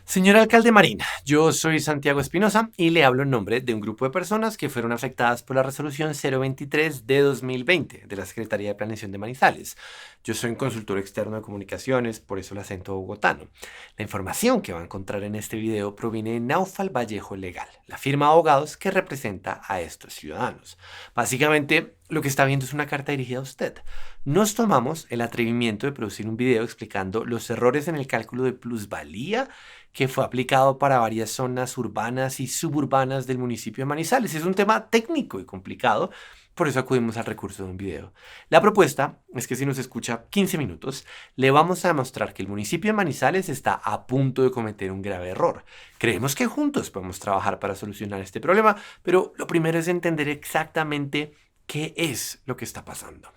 Señor alcalde Marín, yo soy Santiago Espinosa y le hablo en nombre de un grupo de personas que fueron afectadas por la resolución 023 de 2020 de la Secretaría de Planeación de Manizales. Yo soy un consultor externo de comunicaciones, por eso el acento bogotano. La información que va a encontrar en este video proviene de Naufal Vallejo Legal, la firma de abogados que representa a estos ciudadanos. Básicamente, lo que está viendo es una carta dirigida a usted. Nos tomamos el atrevimiento de producir un video explicando los errores en el cálculo de plusvalía que fue aplicado para varias zonas urbanas y suburbanas del municipio de Manizales. Es un tema técnico y complicado, por eso acudimos al recurso de un video. La propuesta es que si nos escucha 15 minutos, le vamos a demostrar que el municipio de Manizales está a punto de cometer un grave error. Creemos que juntos podemos trabajar para solucionar este problema, pero lo primero es entender exactamente qué es lo que está pasando.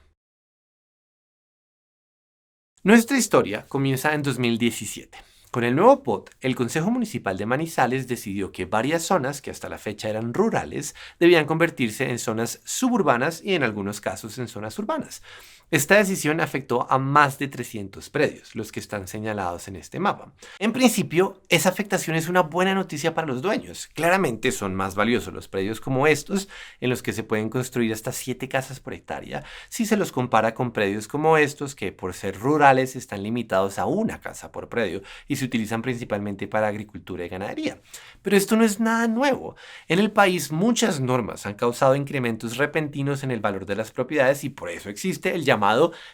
Nuestra historia comienza en 2017. Con el nuevo POT, el Consejo Municipal de Manizales decidió que varias zonas, que hasta la fecha eran rurales, debían convertirse en zonas suburbanas y en algunos casos en zonas urbanas. Esta decisión afectó a más de 300 predios, los que están señalados en este mapa. En principio, esa afectación es una buena noticia para los dueños. Claramente son más valiosos los predios como estos, en los que se pueden construir hasta 7 casas por hectárea, si se los compara con predios como estos, que por ser rurales están limitados a una casa por predio y se utilizan principalmente para agricultura y ganadería. Pero esto no es nada nuevo. En el país muchas normas han causado incrementos repentinos en el valor de las propiedades y por eso existe el llamado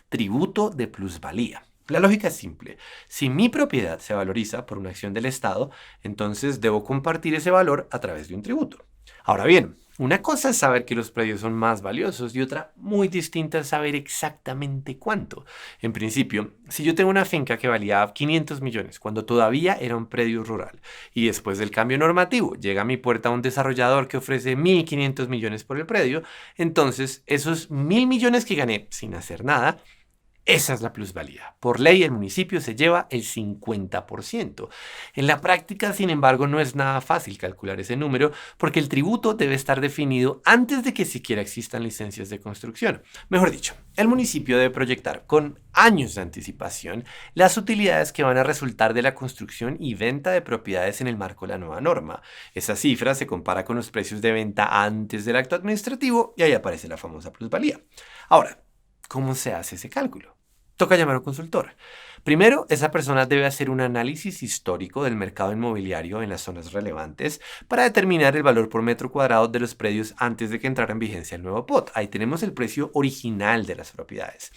tributo de plusvalía. La lógica es simple. Si mi propiedad se valoriza por una acción del Estado, entonces debo compartir ese valor a través de un tributo. Ahora bien, una cosa es saber que los predios son más valiosos y otra muy distinta es saber exactamente cuánto. En principio, si yo tengo una finca que valía 500 millones cuando todavía era un predio rural y después del cambio normativo llega a mi puerta un desarrollador que ofrece 1.500 millones por el predio, entonces esos 1.000 millones que gané sin hacer nada, esa es la plusvalía. Por ley, el municipio se lleva el 50%. En la práctica, sin embargo, no es nada fácil calcular ese número porque el tributo debe estar definido antes de que siquiera existan licencias de construcción. Mejor dicho, el municipio debe proyectar con años de anticipación las utilidades que van a resultar de la construcción y venta de propiedades en el marco de la nueva norma. Esa cifra se compara con los precios de venta antes del acto administrativo y ahí aparece la famosa plusvalía. Ahora, ¿cómo se hace ese cálculo? Toca llamar a un consultor. Primero, esa persona debe hacer un análisis histórico del mercado inmobiliario en las zonas relevantes para determinar el valor por metro cuadrado de los predios antes de que entrara en vigencia el nuevo POT. Ahí tenemos el precio original de las propiedades.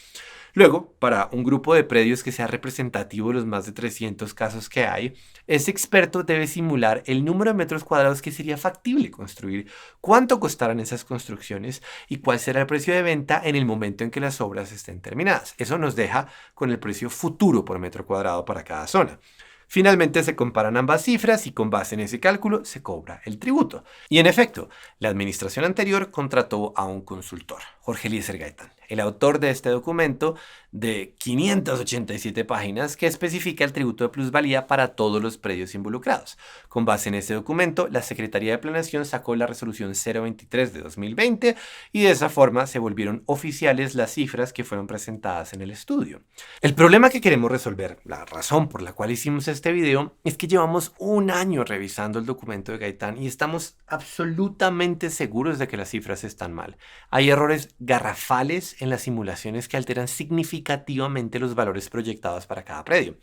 Luego, para un grupo de predios que sea representativo de los más de 300 casos que hay, ese experto debe simular el número de metros cuadrados que sería factible construir, cuánto costarán esas construcciones y cuál será el precio de venta en el momento en que las obras estén terminadas. Eso nos deja con el precio futuro por metro cuadrado para cada zona. Finalmente se comparan ambas cifras y con base en ese cálculo se cobra el tributo. Y en efecto, la administración anterior contrató a un consultor, Jorge Eliezer Gaitán, el autor de este documento de 587 páginas que especifica el tributo de plusvalía para todos los predios involucrados. Con base en ese documento, la Secretaría de Planeación sacó la resolución 023 de 2020 y de esa forma se volvieron oficiales las cifras que fueron presentadas en el estudio. El problema que queremos resolver, la razón por la cual hicimos este video, es que llevamos un año revisando el documento de Gaitán y estamos absolutamente seguros de que las cifras están mal. Hay errores garrafales en las simulaciones que alteran significativamente los valores proyectados para cada predio.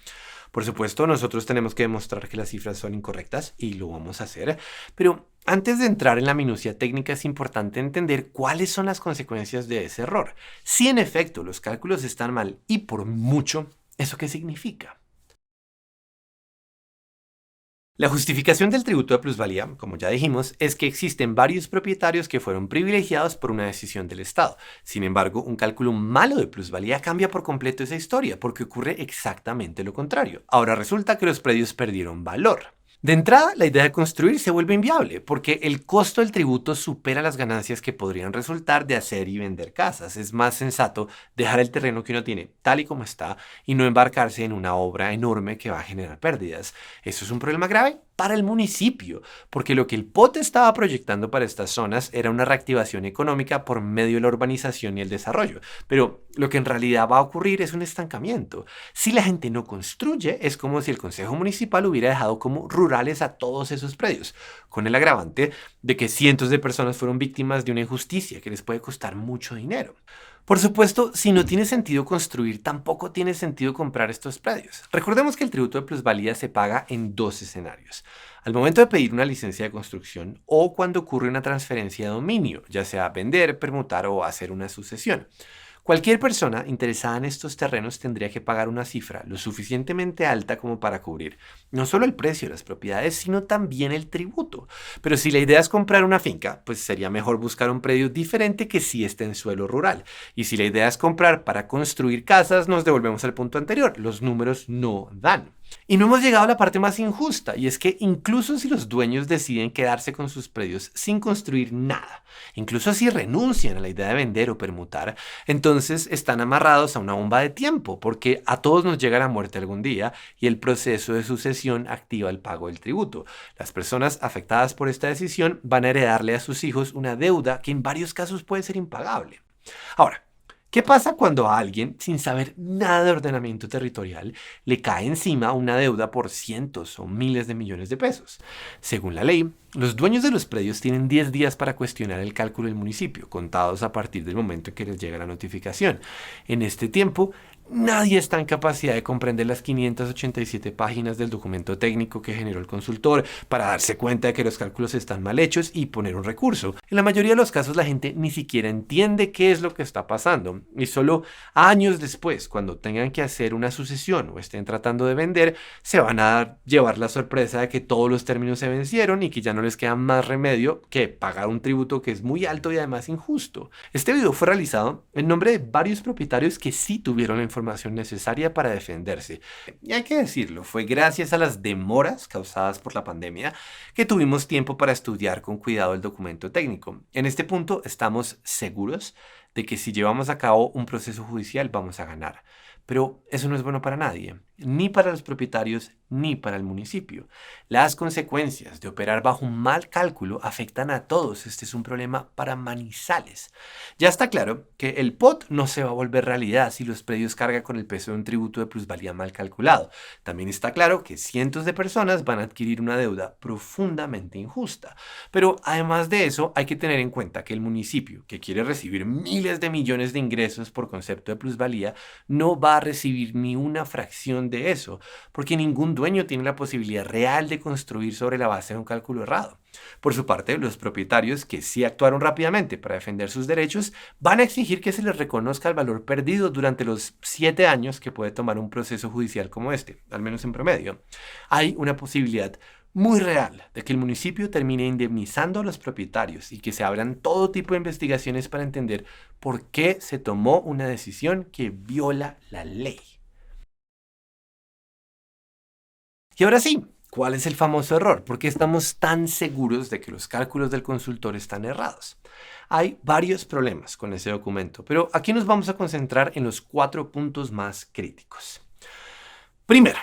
Por supuesto, nosotros tenemos que demostrar que las cifras son incorrectas y lo vamos a hacer, pero antes de entrar en la minucia técnica es importante entender cuáles son las consecuencias de ese error. Si en efecto los cálculos están mal y por mucho, ¿eso qué significa? La justificación del tributo de plusvalía, como ya dijimos, es que existen varios propietarios que fueron privilegiados por una decisión del Estado. Sin embargo, un cálculo malo de plusvalía cambia por completo esa historia, porque ocurre exactamente lo contrario. Ahora resulta que los predios perdieron valor. De entrada, la idea de construir se vuelve inviable, porque el costo del tributo supera las ganancias que podrían resultar de hacer y vender casas. Es más sensato dejar el terreno que uno tiene tal y como está y no embarcarse en una obra enorme que va a generar pérdidas. ¿Eso es un problema grave? para el municipio, porque lo que el POT estaba proyectando para estas zonas era una reactivación económica por medio de la urbanización y el desarrollo. Pero lo que en realidad va a ocurrir es un estancamiento. Si la gente no construye, es como si el Consejo Municipal hubiera dejado como rurales a todos esos predios, con el agravante de que cientos de personas fueron víctimas de una injusticia que les puede costar mucho dinero. Por supuesto, si no tiene sentido construir, tampoco tiene sentido comprar estos predios. Recordemos que el tributo de plusvalía se paga en dos escenarios: al momento de pedir una licencia de construcción o cuando ocurre una transferencia de dominio, ya sea vender, permutar o hacer una sucesión. Cualquier persona interesada en estos terrenos tendría que pagar una cifra lo suficientemente alta como para cubrir no solo el precio de las propiedades, sino también el tributo. Pero si la idea es comprar una finca, pues sería mejor buscar un predio diferente que si esté en suelo rural. Y si la idea es comprar para construir casas, nos devolvemos al punto anterior: los números no dan. Y no hemos llegado a la parte más injusta, y es que incluso si los dueños deciden quedarse con sus predios sin construir nada, incluso si renuncian a la idea de vender o permutar, entonces están amarrados a una bomba de tiempo, porque a todos nos llega la muerte algún día y el proceso de sucesión activa el pago del tributo. Las personas afectadas por esta decisión van a heredarle a sus hijos una deuda que en varios casos puede ser impagable. Ahora, ¿qué pasa cuando a alguien, sin saber nada de ordenamiento territorial, le cae encima una deuda por cientos o miles de millones de pesos? Según la ley, los dueños de los predios tienen 10 días para cuestionar el cálculo del municipio, contados a partir del momento en que les llega la notificación. En este tiempo, nadie está en capacidad de comprender las 587 páginas del documento técnico que generó el consultor para darse cuenta de que los cálculos están mal hechos y poner un recurso. En la mayoría de los casos, la gente ni siquiera entiende qué es lo que está pasando, y solo años después, cuando tengan que hacer una sucesión o estén tratando de vender, se van a llevar la sorpresa de que todos los términos se vencieron y que ya no les queda más remedio que pagar un tributo que es muy alto y además injusto. Este video fue realizado en nombre de varios propietarios que sí tuvieron la información necesaria para defenderse. Y hay que decirlo, fue gracias a las demoras causadas por la pandemia que tuvimos tiempo para estudiar con cuidado el documento técnico. En este punto estamos seguros de que si llevamos a cabo un proceso judicial vamos a ganar. Pero eso no es bueno para nadie, ni para los propietarios ni para el municipio. Las consecuencias de operar bajo un mal cálculo afectan a todos. Este es un problema para Manizales. Ya está claro que el POT no se va a volver realidad si los predios cargan con el peso de un tributo de plusvalía mal calculado. También está claro que cientos de personas van a adquirir una deuda profundamente injusta. Pero además de eso, hay que tener en cuenta que el municipio, que quiere recibir miles de millones de ingresos por concepto de plusvalía, no va a recibir ni una fracción de eso, porque ningún dueño tiene la posibilidad real de construir sobre la base de un cálculo errado. Por su parte, los propietarios, que sí actuaron rápidamente para defender sus derechos, van a exigir que se les reconozca el valor perdido durante los 7 años que puede tomar un proceso judicial como este, al menos en promedio. Hay una posibilidad muy real de que el municipio termine indemnizando a los propietarios y que se abran todo tipo de investigaciones para entender por qué se tomó una decisión que viola la ley. Y ahora sí, ¿cuál es el famoso error? ¿Por qué estamos tan seguros de que los cálculos del consultor están errados? Hay varios problemas con ese documento, pero aquí nos vamos a concentrar en los 4 puntos más críticos. Primero,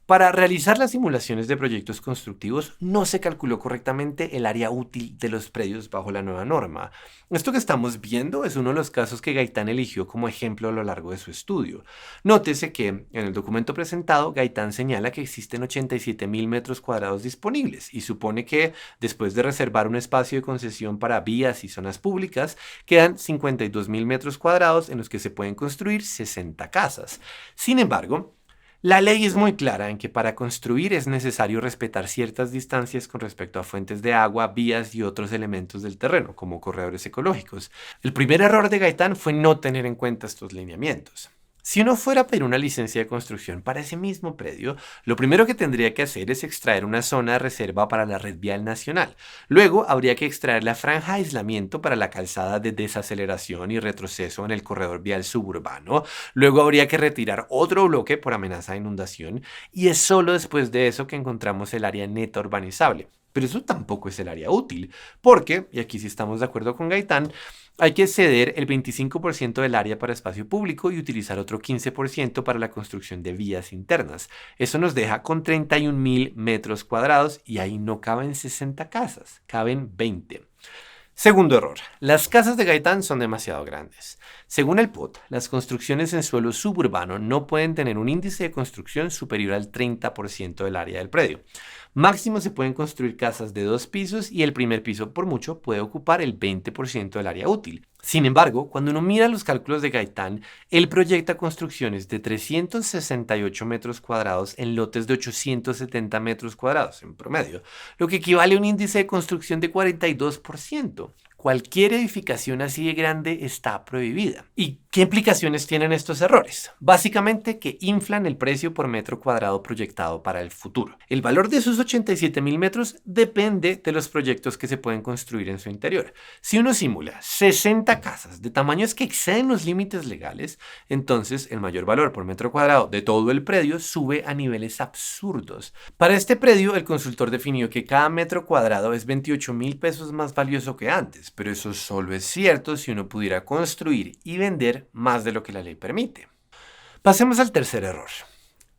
para realizar las simulaciones de proyectos constructivos no se calculó correctamente el área útil de los predios bajo la nueva norma. Esto que estamos viendo es uno de los casos que Gaitán eligió como ejemplo a lo largo de su estudio. Nótese que en el documento presentado Gaitán señala que existen 87.000 metros cuadrados disponibles y supone que después de reservar un espacio de concesión para vías y zonas públicas, quedan 52.000 metros cuadrados en los que se pueden construir 60 casas. Sin embargo, la ley es muy clara en que para construir es necesario respetar ciertas distancias con respecto a fuentes de agua, vías y otros elementos del terreno, como corredores ecológicos. El primer error de Gaitán fue no tener en cuenta estos lineamientos. Si uno fuera a pedir una licencia de construcción para ese mismo predio, lo primero que tendría que hacer es extraer una zona de reserva para la red vial nacional. Luego habría que extraer la franja de aislamiento para la calzada de desaceleración y retroceso en el corredor vial suburbano. Luego habría que retirar otro bloque por amenaza de inundación. Y es solo después de eso que encontramos el área neta urbanizable. Pero eso tampoco es el área útil, porque, y aquí sí estamos de acuerdo con Gaitán, hay que ceder el 25% del área para espacio público y utilizar otro 15% para la construcción de vías internas. Eso nos deja con 31.000 metros cuadrados y ahí no caben 60 casas, caben 20. Segundo error, las casas de Gaitán son demasiado grandes. Según el POT, las construcciones en suelo suburbano no pueden tener un índice de construcción superior al 30% del área del predio. Máximo se pueden construir casas de 2 pisos y el primer piso por mucho puede ocupar el 20% del área útil. Sin embargo, cuando uno mira los cálculos de Gaitán, él proyecta construcciones de 368 metros cuadrados en lotes de 870 metros cuadrados en promedio, lo que equivale a un índice de construcción de 42%. Cualquier edificación así de grande está prohibida. ¿Y qué implicaciones tienen estos errores? Básicamente que inflan el precio por metro cuadrado proyectado para el futuro. El valor de esos 87.000 metros depende de los proyectos que se pueden construir en su interior. Si uno simula 60 casas de tamaños que exceden los límites legales, entonces el mayor valor por metro cuadrado de todo el predio sube a niveles absurdos. Para este predio, el consultor definió que cada metro cuadrado es 28.000 pesos más valioso que antes, pero eso solo es cierto si uno pudiera construir y vender más de lo que la ley permite. Pasemos al tercer error.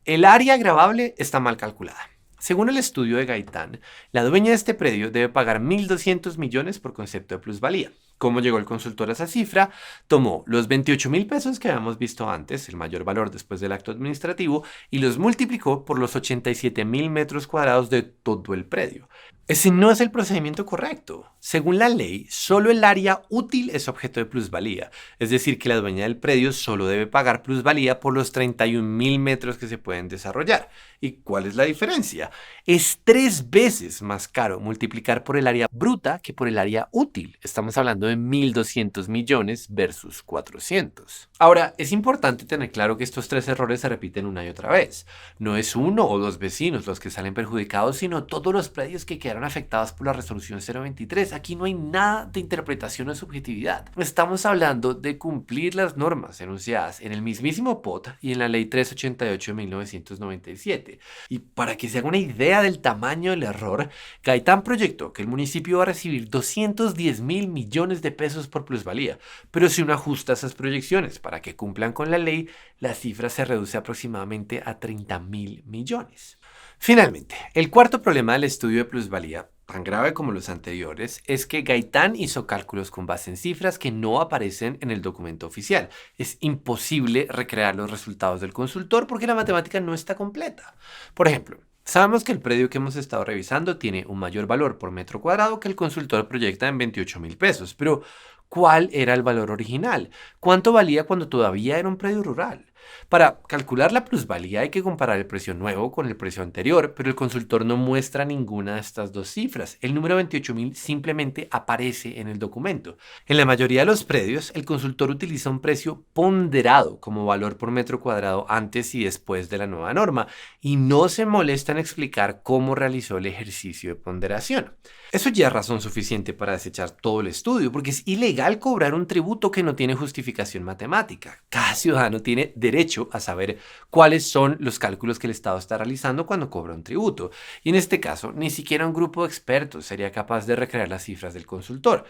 El área gravable está mal calculada. Según el estudio de Gaitán, la dueña de este predio debe pagar 1.200 millones por concepto de plusvalía. ¿Cómo llegó el consultor a esa cifra? Tomó los 28.000 pesos que habíamos visto antes, el mayor valor después del acto administrativo, y los multiplicó por los 87.000 metros cuadrados de todo el predio. Ese no es el procedimiento correcto. Según la ley, solo el área útil es objeto de plusvalía, es decir, que la dueña del predio solo debe pagar plusvalía por los 31.000 metros que se pueden desarrollar. ¿Y cuál es la diferencia? Es 3 veces más caro multiplicar por el área bruta que por el área útil. Estamos hablando de 1.200 millones versus 400. Ahora, es importante tener claro que estos 3 errores se repiten una y otra vez. No es uno o dos vecinos los que salen perjudicados, sino todos los predios que quedaron afectados por la resolución 023. Aquí no hay nada de interpretación o subjetividad. Estamos hablando de cumplir las normas enunciadas en el mismísimo POT y en la Ley 388 de 1997. Y para que se haga una idea del tamaño del error, Gaitán proyectó que el municipio va a recibir 210.000 millones de pesos por plusvalía, pero si uno ajusta esas proyecciones para que cumplan con la ley, la cifra se reduce aproximadamente a 30.000 millones. Finalmente, el cuarto problema del estudio de plusvalía, tan grave como los anteriores, es que Gaitán hizo cálculos con base en cifras que no aparecen en el documento oficial. Es imposible recrear los resultados del consultor porque la matemática no está completa. Por ejemplo, sabemos que el predio que hemos estado revisando tiene un mayor valor por metro cuadrado que el consultor proyecta en 28.000 pesos, pero ¿cuál era el valor original? ¿Cuánto valía cuando todavía era un predio rural? Para calcular la plusvalía hay que comparar el precio nuevo con el precio anterior, pero el consultor no muestra ninguna de estas dos cifras. El número 28.000 simplemente aparece en el documento. En la mayoría de los predios, el consultor utiliza un precio ponderado como valor por metro cuadrado antes y después de la nueva norma y no se molesta en explicar cómo realizó el ejercicio de ponderación. Eso ya es razón suficiente para desechar todo el estudio, porque es ilegal cobrar un tributo que no tiene justificación matemática. Cada ciudadano tiene derecho a saber cuáles son los cálculos que el Estado está realizando cuando cobra un tributo. Y en este caso, ni siquiera un grupo de expertos sería capaz de recrear las cifras del consultor.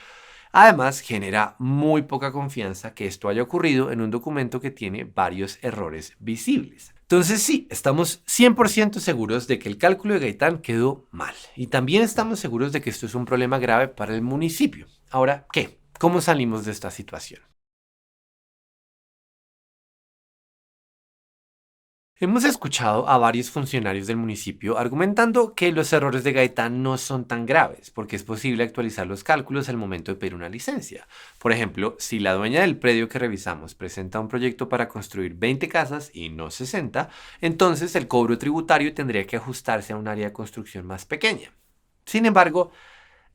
Además, genera muy poca confianza que esto haya ocurrido en un documento que tiene varios errores visibles. Entonces sí, estamos 100% seguros de que el cálculo de Gaitán quedó mal. Y también estamos seguros de que esto es un problema grave para el municipio. Ahora, ¿qué? ¿Cómo salimos de esta situación? Hemos escuchado a varios funcionarios del municipio argumentando que los errores de Gaitán no son tan graves, porque es posible actualizar los cálculos al momento de pedir una licencia. Por ejemplo, si la dueña del predio que revisamos presenta un proyecto para construir 20 casas y no 60, entonces el cobro tributario tendría que ajustarse a un área de construcción más pequeña. Sin embargo,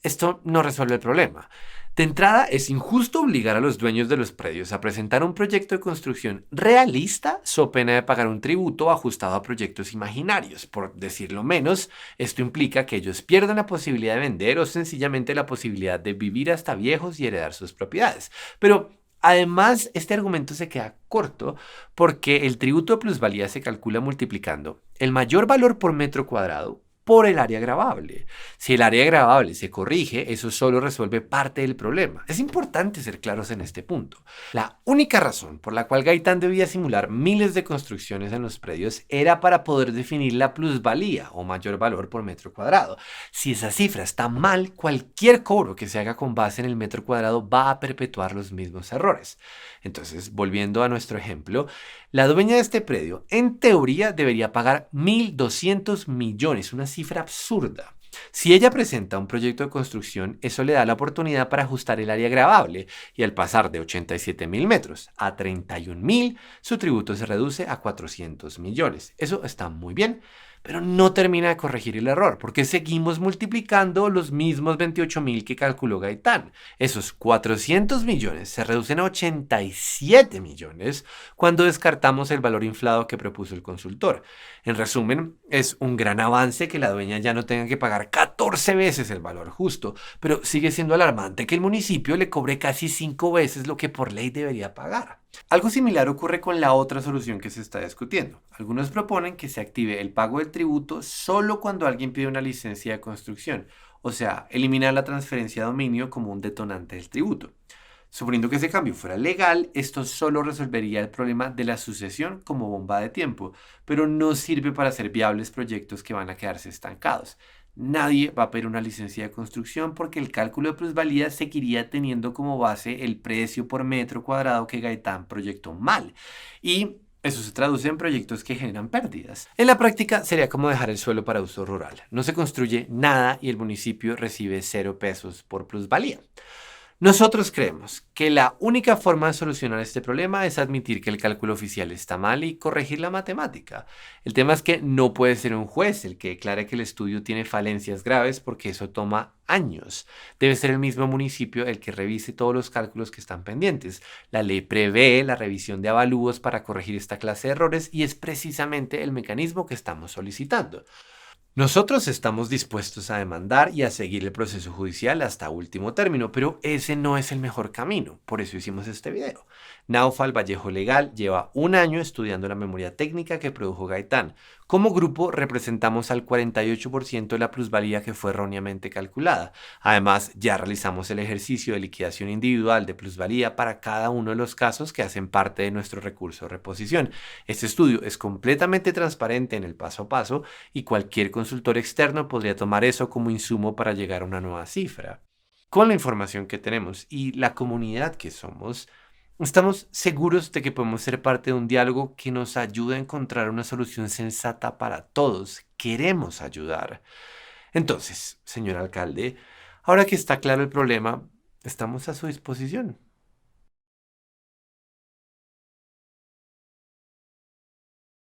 esto no resuelve el problema. De entrada, es injusto obligar a los dueños de los predios a presentar un proyecto de construcción realista so pena de pagar un tributo ajustado a proyectos imaginarios. Por decirlo menos, esto implica que ellos pierdan la posibilidad de vender o sencillamente la posibilidad de vivir hasta viejos y heredar sus propiedades. Pero además, este argumento se queda corto porque el tributo de plusvalía se calcula multiplicando el mayor valor por metro cuadrado por el área gravable. Si el área gravable se corrige, eso solo resuelve parte del problema. Es importante ser claros en este punto. La única razón por la cual Gaitán debía simular miles de construcciones en los predios era para poder definir la plusvalía o mayor valor por metro cuadrado. Si esa cifra está mal, cualquier cobro que se haga con base en el metro cuadrado va a perpetuar los mismos errores. Entonces, volviendo a nuestro ejemplo, la dueña de este predio, en teoría, debería pagar 1.200 millones, una cifra absurda. Si ella presenta un proyecto de construcción, eso le da la oportunidad para ajustar el área gravable y al pasar de 87.000 metros a 31.000, su tributo se reduce a 400 millones. Eso está muy bien, pero no termina de corregir el error porque seguimos multiplicando los mismos 28.000 que calculó Gaitán. Esos 400 millones se reducen a 87 millones cuando descartamos el valor inflado que propuso el consultor. En resumen, es un gran avance que la dueña ya no tenga que pagar 14 veces el valor justo, pero sigue siendo alarmante que el municipio le cobre casi 5 veces lo que por ley debería pagar. Algo similar ocurre con la otra solución que se está discutiendo. Algunos proponen que se active el pago del tributo solo cuando alguien pide una licencia de construcción, o sea, eliminar la transferencia de dominio como un detonante del tributo. Suponiendo que ese cambio fuera legal, esto solo resolvería el problema de la sucesión como bomba de tiempo, pero no sirve para hacer viables proyectos que van a quedarse estancados. Nadie va a pedir una licencia de construcción porque el cálculo de plusvalía seguiría teniendo como base el precio por metro cuadrado que Gaitán proyectó mal. Y eso se traduce en proyectos que generan pérdidas. En la práctica sería como dejar el suelo para uso rural. No se construye nada y el municipio recibe 0 pesos por plusvalía. Nosotros creemos que la única forma de solucionar este problema es admitir que el cálculo oficial está mal y corregir la matemática. El tema es que no puede ser un juez el que declare que el estudio tiene falencias graves porque eso toma años. Debe ser el mismo municipio el que revise todos los cálculos que están pendientes. La ley prevé la revisión de avalúos para corregir esta clase de errores y es precisamente el mecanismo que estamos solicitando. Nosotros estamos dispuestos a demandar y a seguir el proceso judicial hasta último término, pero ese no es el mejor camino. Por eso hicimos este video. Naufal Vallejo Legal lleva un año estudiando la memoria técnica que produjo Gaitán. Como grupo representamos al 48% de la plusvalía que fue erróneamente calculada. Además, ya realizamos el ejercicio de liquidación individual de plusvalía para cada uno de los casos que hacen parte de nuestro recurso de reposición. Este estudio es completamente transparente en el paso a paso y cualquier consultor externo podría tomar eso como insumo para llegar a una nueva cifra. Con la información que tenemos y la comunidad que somos, estamos seguros de que podemos ser parte de un diálogo que nos ayude a encontrar una solución sensata para todos. Queremos ayudar. Entonces, señor alcalde, ahora que está claro el problema, estamos a su disposición.